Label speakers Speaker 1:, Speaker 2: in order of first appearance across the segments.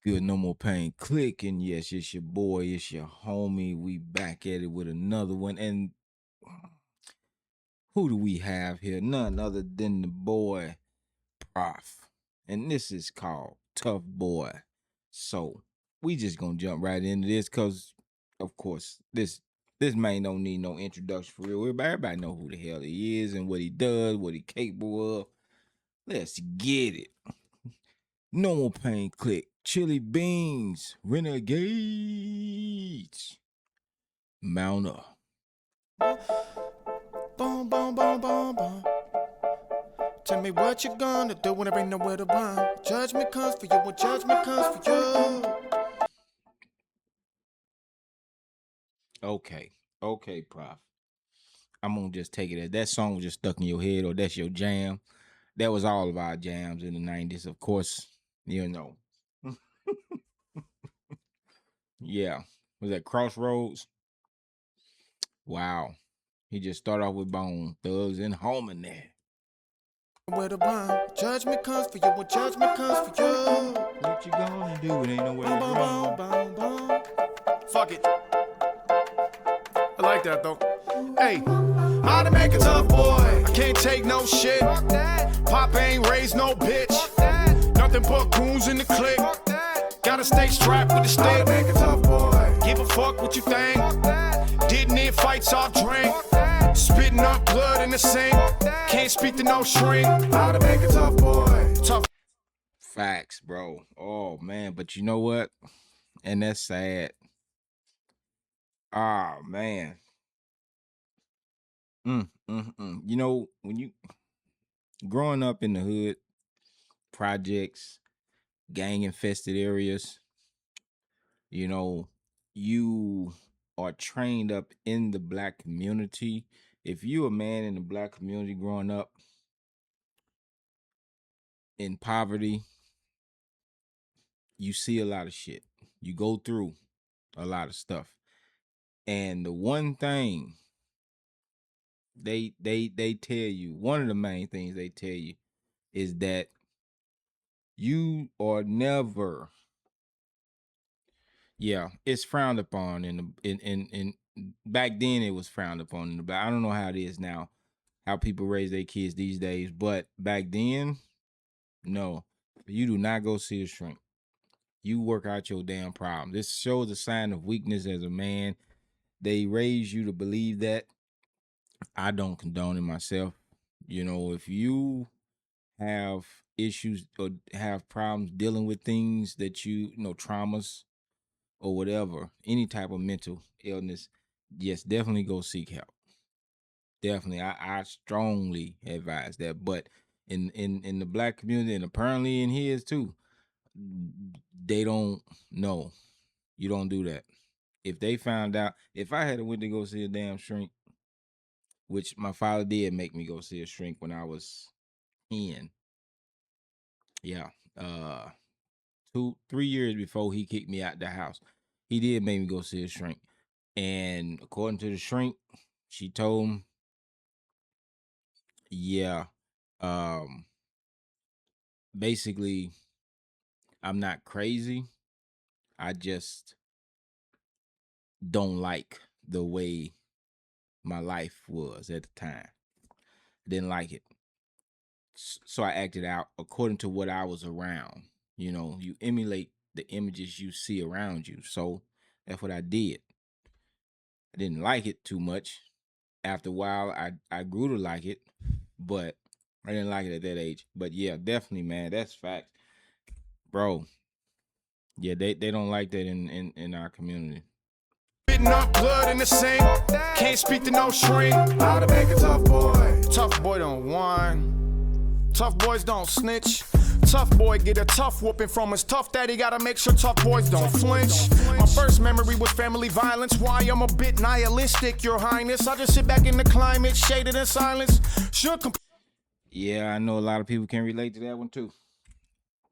Speaker 1: Good, no more pain. Click, and yes, it's your boy, it's your homie. We back at it with another one. And who do we have here? None other than the boy Prof. And this is called Tough Boy. So we just gonna jump right into this because of course this man don't need no introduction for real. Everybody know who the hell he is and what he does, what he capable of. Let's get it. No more pain. Click. Chili beans. Renegades. Mount up.
Speaker 2: Boom, boom, boom, boom, boom. Tell me what you gonna do when there ain't nowhere to run. Judgment comes for you when judgment comes for you.
Speaker 1: Okay. Okay, Prof. I'm gonna just take it as that song was just stuck in your head or that's your jam. That was all of our jams in the 90s. Of course, you know. Yeah. Was that Crossroads? Wow. He just started off with Bone Thugs and Home in there.
Speaker 2: Where to run. Judgment comes for you when judgment comes for you.
Speaker 1: What you gonna do? It ain't nowhere to
Speaker 2: Boom, boom,
Speaker 1: run.
Speaker 2: boom, boom, boom. Fuck it. I like that though. Hey, I'm to make a tough boy. I can't take no shit. Papa ain't raised no bitch. Nothing but goons in the clique. Gotta stay strapped with the stick. I'm to make a tough boy. Give a fuck what you think. Didn't need fights off drink. Spitting up blood in the sink. Can't speak to no shrink. How to make a tough boy. Tough.
Speaker 1: Facts, bro. Oh man, but you know what? And that's sad. Oh man. You know, when you growing up in the hood, projects, gang infested areas, you know, you are trained up in the black community. If you a man in the black community growing up in poverty, you see a lot of shit. You go through a lot of stuff. And the one thing they tell you, one of the main things they tell you is that you are never, yeah, it's frowned upon in the in back then it was frowned upon in the back. I don't know how it is now, how people raise their kids these days, but back then, no, you do not go see a shrink. You work out your damn problem. This shows a sign of weakness as a man. They raise you to believe that. I don't condone it myself. You know, if you have issues or have problems dealing with things that you know, traumas or whatever, any type of mental illness, yes, definitely go seek help. Definitely. I strongly advise that. But in the black community and apparently in his too, they don't know. You don't do that. If they found out, if I had went to go see a damn shrink, which my father did make me go see a shrink when I was 10. Yeah. 3 years before he kicked me out the house. He did make me go see a shrink. And according to the shrink, she told him, yeah, um, basically, I'm not crazy. I just don't like the way my life was at the time. Didn't like it. So I acted out according to what I was around. You know, you emulate the images you see around you. So that's what I did. I didn't like it too much. After a while, I grew to like it, but I didn't like it at that age. But yeah, definitely, man, that's facts, bro. Yeah, they don't like that in our community.
Speaker 2: Spitting up blood in the sink. Can't speak to no shrink. How to make a tough boy. Tough boy don't whine. Tough boys don't snitch. Tough boy get a tough whooping from his tough daddy. Gotta make sure tough boys don't flinch. My first memory was family violence. Why I'm a bit nihilistic, your highness. I just sit back in the climate, shaded in silence.
Speaker 1: Yeah, I know a lot of people can relate to that one too.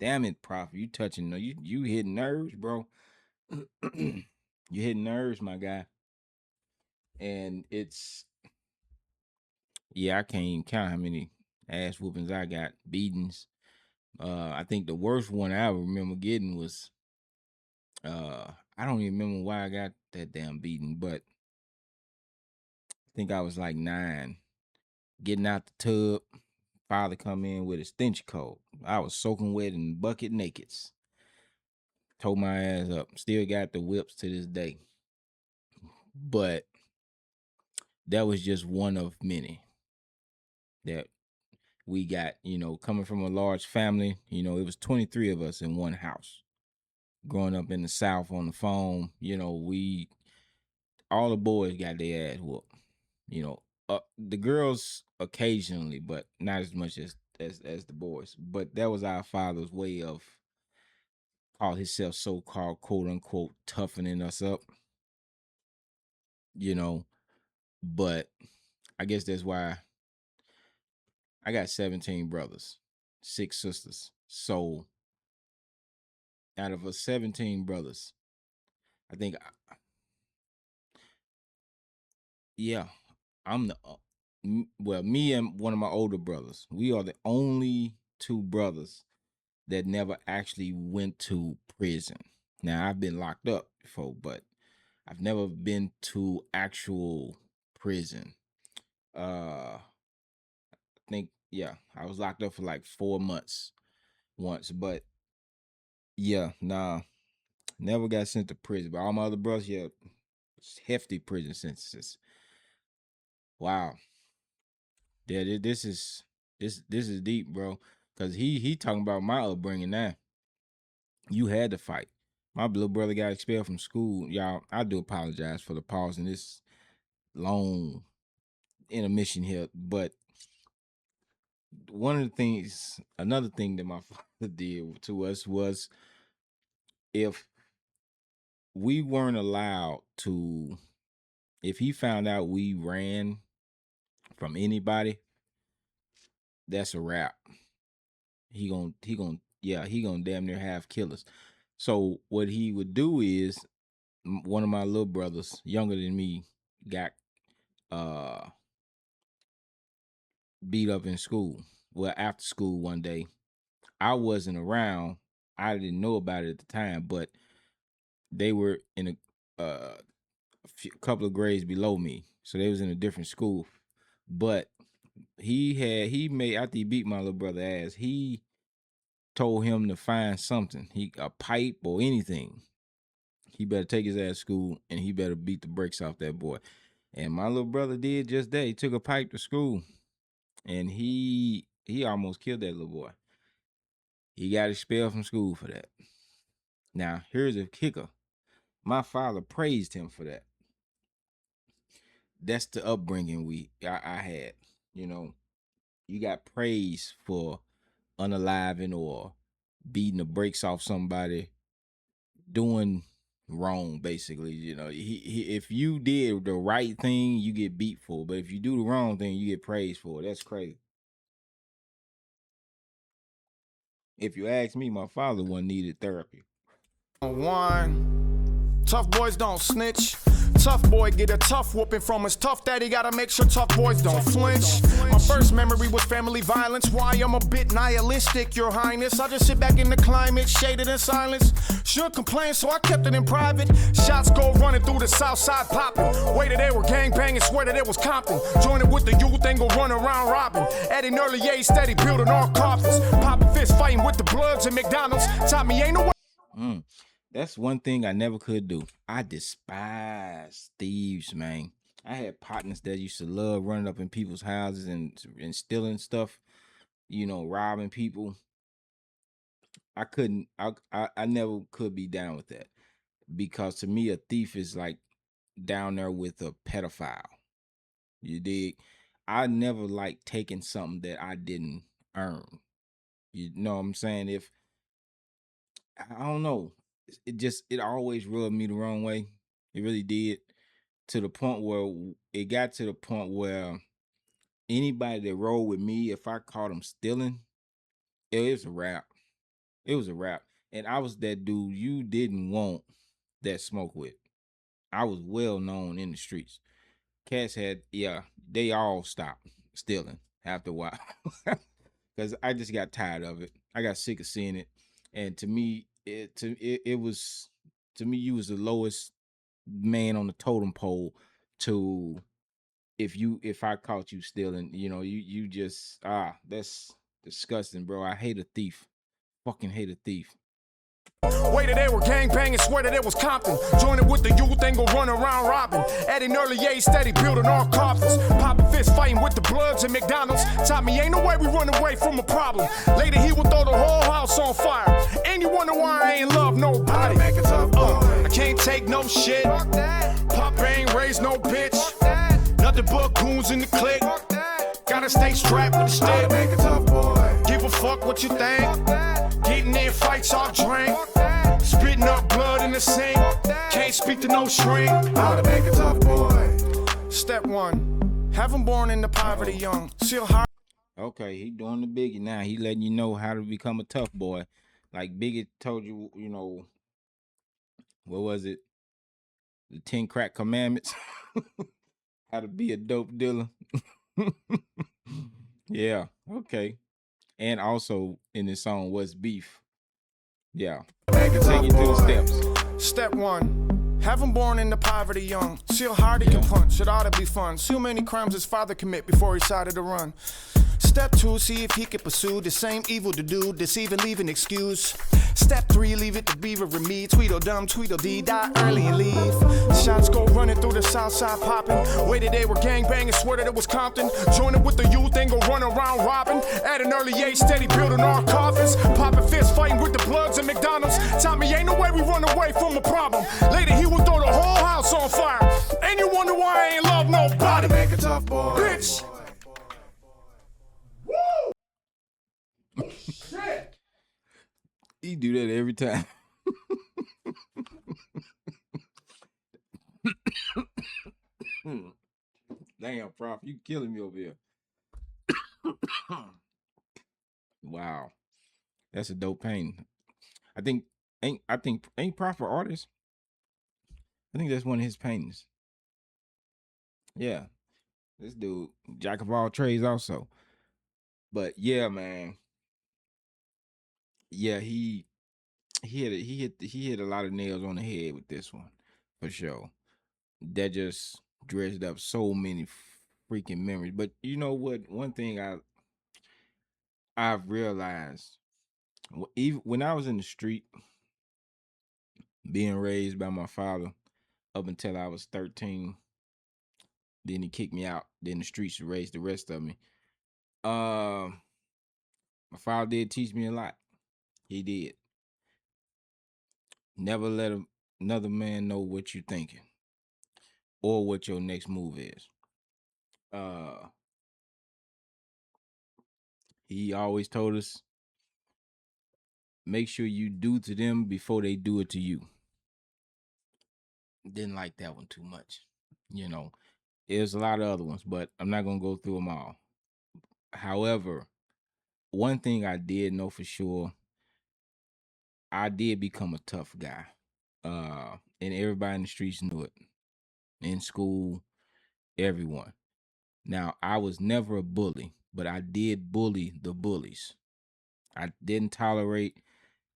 Speaker 1: Damn it, Prof. You touching, you hitting nerves, bro. You hitting nerves, my guy. And it's, yeah, I can't even count how many ass whoopings I got, beatings. I think the worst one I ever remember getting was I don't even remember why I got that damn beating, but I think I was like 9. Getting out the tub, father come in with a stench coat. I was soaking wet and bucket nakeds. Tore my ass up. Still got the whips to this day. But that was just one of many that we got, coming from a large family. It was 23 of us in one house. Growing up in the South on the phone, we all the boys got their ass whooped. The girls occasionally, but not as much as the boys. But that was our father's way of call himself so-called quote unquote toughening us up, you know. But I guess that's why I got 17 brothers, 6 sisters. So out of us 17 brothers, I think yeah, I'm the well, me and one of my older brothers, we are the only 2 brothers that never actually went to prison. Now I've been locked up before, but I've never been to actual prison. I think yeah, I was locked up for like 4 months once, but yeah, nah, never got sent to prison. But all my other brothers, yeah, hefty prison sentences. Wow. Yeah, this is deep, bro. Cause he talking about my upbringing now. You had to fight. My little brother got expelled from school. Y'all, I do apologize for the pause in this long intermission here, but another thing that my father did to us was if we weren't allowed to, if he found out we ran from anybody, that's a wrap. He gonna damn near have kill us. So what he would do is one of my little brothers, younger than me, got uh beat up in school. Well, after school one day, I wasn't around. I didn't know about it at the time, but they were in a couple of grades below me, so they was in a different school. But he made after he beat my little brother ass, he told him to find something, a pipe or anything. He better take his ass to school and he better beat the brakes off that boy. And my little brother did just that. He took a pipe to school, and he almost killed that little boy. He got expelled from school for that. Now, here's a kicker. My father praised him for that. That's the upbringing I had. You know, you got praise for unaliving or beating the brakes off somebody, doing wrong, basically. If you did the right thing, you get beat for it. But if you do the wrong thing, you get praised for it. That's crazy. If you ask me, my father one needed therapy.
Speaker 2: One. Tough boys don't snitch. Tough boy get a tough whooping from his tough daddy. Gotta make sure tough boys don't flinch. My first memory was family violence. Why I'm a bit nihilistic, your highness. I just sit back in the climate, shaded in silence. Should complain, so I kept it in private. Shots go running through the south side popping. Way that they were gang banging, swear that it was Compton. Joining with the youth, then go run around robbing. At an early age, steady building all coffins. Popping fists, fighting with the Bloods and McDonald's. Taught me ain't no way.
Speaker 1: That's one thing I never could do. I despise thieves, man. I had partners that used to love running up in people's houses and stealing stuff, robbing people. I couldn't. I never could be down with that, because to me a thief is like down there with a pedophile. You dig? I never like taking something that I didn't earn. You know what I'm saying? If I don't know. It always rubbed me the wrong way. It really did. To the point where it got to the point where anybody that rolled with me, if I caught them stealing, it was a wrap. It was a wrap. And I was that dude you didn't want that smoke with. I was well known in the streets. Cats they all stopped stealing after a while. Because I just got tired of it. I got sick of seeing it. And to me, it was To me, you was the lowest man on the totem pole. To if I caught you stealing, you just that's disgusting, bro. I hate a thief. Fucking hate a thief.
Speaker 2: Way that they were gang banging, swear that it was Compton. Joining with the youth, ain't gon' run around robbing. At an early age, steady building our coffers. Popping fists, fighting with the Bloods and McDonald's. Taught me ain't no way we run away from a problem. Later he would throw the whole house on fire. And you wonder why I ain't love nobody. I can't take no shit. Pop ain't raised no bitch. Nothing but goons in the clique. Gotta stay strapped with the stick. Give a fuck what you think. Getting in fights off drink. Spitting up blood in the sink. Can't speak to no shrink. How to make a tough boy. Step one, have him born into poverty young. Seal hard.
Speaker 1: Okay, he doing the Biggie now. He letting you know how to become a tough boy. Like Biggie told you, what was it? The 10 crack commandments. How to be a dope dealer. Yeah, okay. And also in this song, What's Beef? Yeah. Take you through the steps.
Speaker 2: Step one, have him born into poverty young. See how hard he can punch, it ought to be fun. See how many crimes his father commit before he decided to run. Step two, see if he can pursue the same evil to do, deceive and leave an excuse. Step three, leave it to Beaver and me. Tweedledum, Tweedledee, die early and leave. Shots go running through the south side popping. Way that they were gang banging, swear that it was Compton. Joining with the youth, ain't gon' run around robbing. At an early age, steady building our coffins. Popping fists, fighting with the Bloods and McDonald's. Taught me ain't no way we run away from a problem. Later he would throw the whole house on fire. And you wonder why I ain't love nobody. Make a tough boy. Bitch.
Speaker 1: Shit. He do that every time. Damn, Prof, you killing me over here. Wow, that's a dope painting. I think ain't Prof an artist? I think that's one of his paintings. Yeah, this dude, jack of all trades, also. But yeah, man. Yeah, he hit a lot of nails on the head with this one, for sure. That just dredged up so many freaking memories. But you know what? One thing I've realized, even when I was in the street, being raised by my father up until I was 13, then he kicked me out. Then the streets raised the rest of me. My father did teach me a lot. He did. Never let another man know what you're thinking or what your next move is. He always told us, make sure you do to them before they do it to you. Didn't like that one too much. There's a lot of other ones, but I'm not gonna go through them all. However, one thing I did know for sure, I did become a tough guy. And everybody in the streets knew it. In school, everyone. Now, I was never a bully, but I did bully the bullies. I didn't tolerate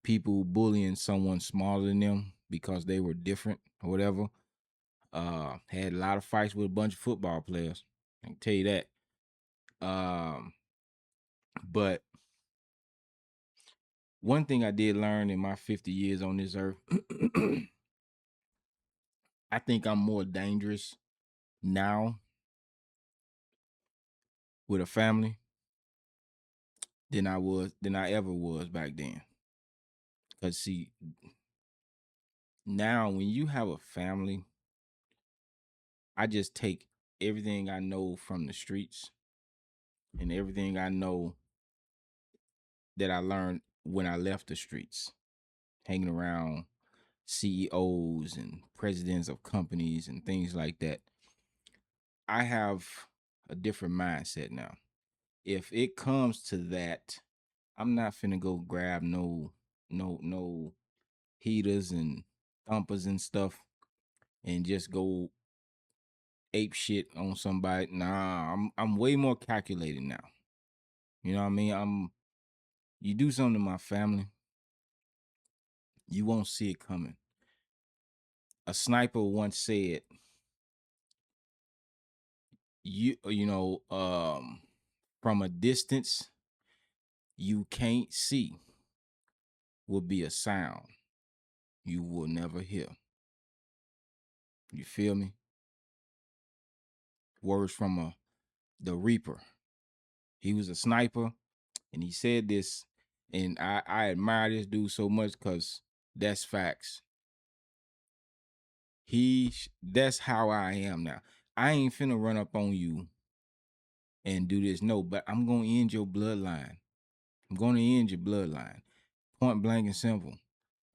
Speaker 1: people bullying someone smaller than them because they were different or whatever. Had a lot of fights with a bunch of football players. I can tell you that. But one thing I did learn in my 50 years on this earth, I think I'm more dangerous now with a family than I ever was back then. Cause see, now when you have a family, I just take everything I know from the streets and everything I know that I learned when I left the streets, hanging around CEOs and presidents of companies and things like that. I have a different mindset now. If it comes to that, I'm not finna go grab no heaters and thumpers and stuff and just go ape shit on somebody. Nah, I'm way more calculated now. You know what I mean? You do something to my family, you won't see it coming. A sniper once said, from a distance you can't see will be a sound you will never hear. You feel me? Words from the Reaper. He was a sniper, and he said this, and I admire this dude so much because that's facts. That's how I am now. I ain't finna run up on you and do this. No, but I'm gonna end your bloodline. I'm gonna end your bloodline. Point blank and simple.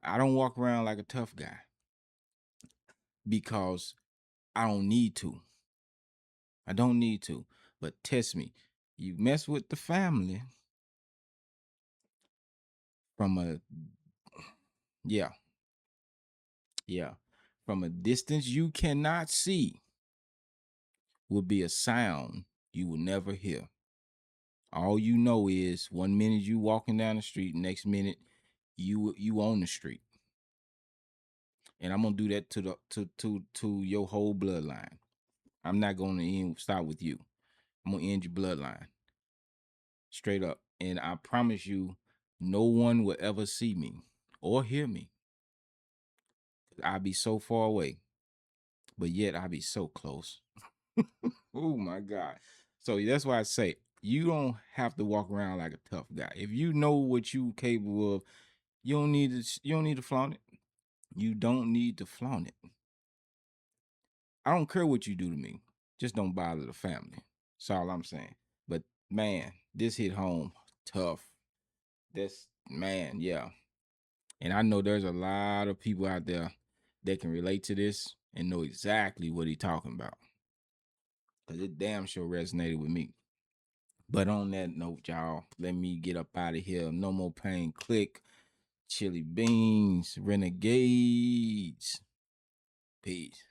Speaker 1: I don't walk around like a tough guy because I don't need to. I don't need to. But test me. You mess with the family from yeah, yeah. From a distance you cannot see will be a sound you will never hear. All you know is 1 minute you walking down the street, next minute you on the street. And I'm gonna do that to your whole bloodline. I'm not gonna start with you. I'm gonna end your bloodline. Straight up. And I promise you, no one will ever see me or hear me. I'll be so far away, but yet I'll be so close. Oh my God. So that's why I say you don't have to walk around like a tough guy. If you know what you capable of, you don't need to flaunt it. You don't need to flaunt it. I don't care what you do to me. Just don't bother the family. That's all I'm saying. But man, this hit home tough. That's man, yeah. And I know there's a lot of people out there that can relate to this and know exactly what he's talking about. Because it damn sure resonated with me. But on that note, y'all, let me get up out of here. No more pain. Click. Chili beans. Renegades. Peace.